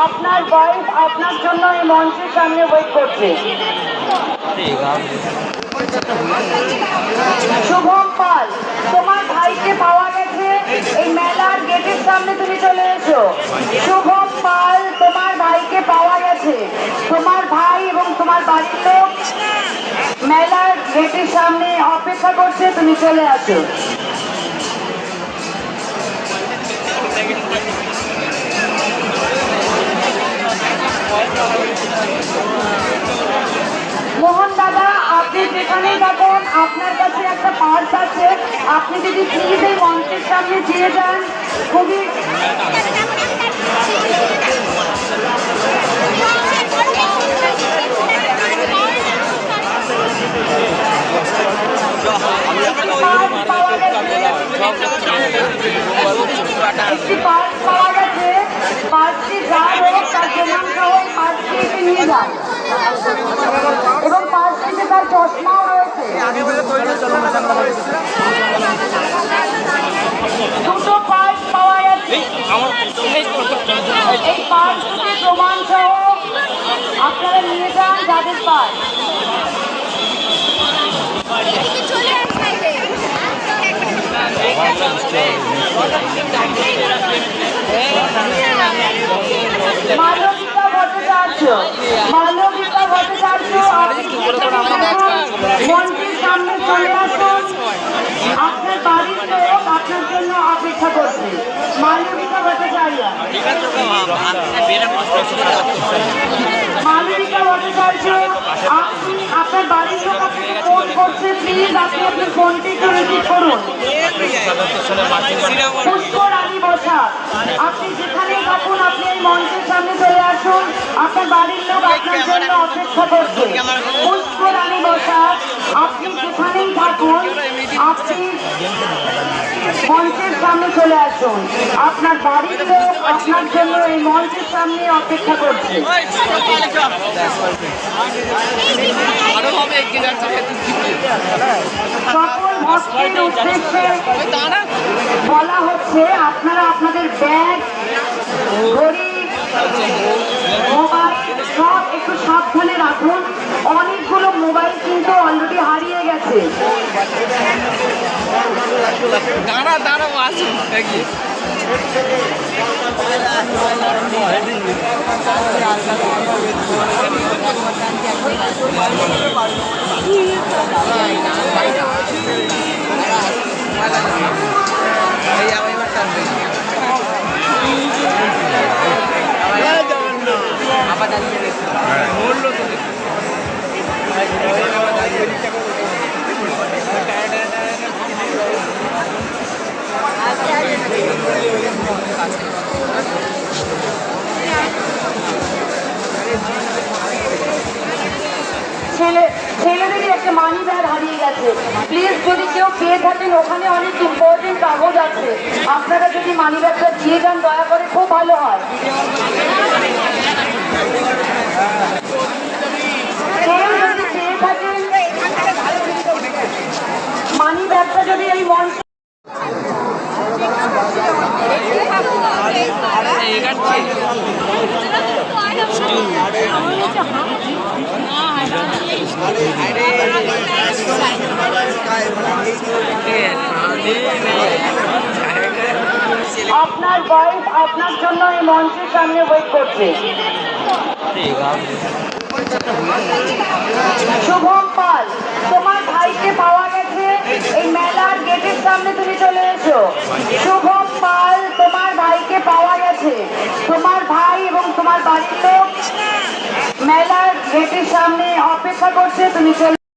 আপনার ওয়াইফ আপনার জন্য এই মঞ্চের সামনে ওয়েট করছে। শুভম পাল, তোমার ভাইকে পাওয়া গেছে, এই মেলার গেটের সামনে তুমি চলে এসো। শুভম পাল, তোমার ভাইকে পাওয়া গেছে, তোমার ভাই এবং তোমার বাড়ির লোক মেলার গেটের সামনে অপেক্ষা করছে, তুমি চলে আসো। মোহন দাদা, আপনি যেখানেই থাকুন, আপনার কাছে একটা পার্স আছে, আপনি যদি প্লিজ এই মঞ্চের সামনে দিয়ে যান, খুবই একটি পার্স পাওয়া গেছে, পার্সটি যার হোক তার প্রমাণ সহ পার্সটি এসে নিয়ে যান এবং পার্সটিতে তার চশমাও রয়েছে। দুটো পার্স পাওয়া গেছে, এই পার্সটিতে প্রমাণ সহ আপনারা নিয়ে যান যাদের পার্স। মালবিকা ভট্টাচার্য, মালবিকা ভট্টাচার্য, মঞ্চের সামনে চলে আসুন, আপনার বাড়ির লোক আপনার জন্য অপেক্ষা করছে। মালবিকা ভট্টাচার্য, মালবিকা ভট্টাচার্য, আপনি আপনার বাড়ির লোক আপনাকে ফোন করছে, প্লিজ আপনি আপনার ফোনটি একটু রিসিভ করুন। পুষ্কর আলী বসাক, আপনি যেখানেই থাকুন, আপনি এই মঞ্চের সামনে চলে আসুন, আপনার বাড়ির লোক আপনার জন্য অপেক্ষা করছে। পুষ্কর আলী বসাক, আপনি যেখানেই থাকুন, আপনি মঞ্চের সামনে চলে আসুন, আপনার বাড়ির লোক আপনার জন্য এই মঞ্চের সামনে অপেক্ষা করছে। সকল ভক্তের উদ্দেশ্যে বলা হচ্ছে, আপনারা আপনাদের ব্যাগ, ঘড়ি, মোবাইল সব একটু সাবধানে রাখুন। অনেকগুলো মোবাইল কিন্তু অলরেডি হারিয়ে গেছে। ছেলেদেরই একটা মানি ব্যাগ হারিয়ে গেছে, প্লিজ যদি কেউ পেয়ে থাকেন, ওখানে অনেক ইম্পর্টেন্ট কাগজ আছে, আপনারা যদি মানি ব্যাগটা দিয়ে যান দয়া করে, খুব ভালো হয়। কেউ যদি পেয়ে থাকেন মানি ব্যাগটা, যদি এই মঞ্চ আপনার ওয়াইফ আপনার জন্য এই মঞ্চের সামনে ওয়েট করছে। শুভম পাল, তোমার ভাইকে পাওয়া গেছে, এই মেলার গেটের সামনে তুমি চলে এসো। শুভম পাল, তোমার ভাইকে পাওয়া গেছে, তোমার ভাই এবং তোমার বাড়ির লোক মেলার গেটের সামনে অপেক্ষা করছে, তুমি চলে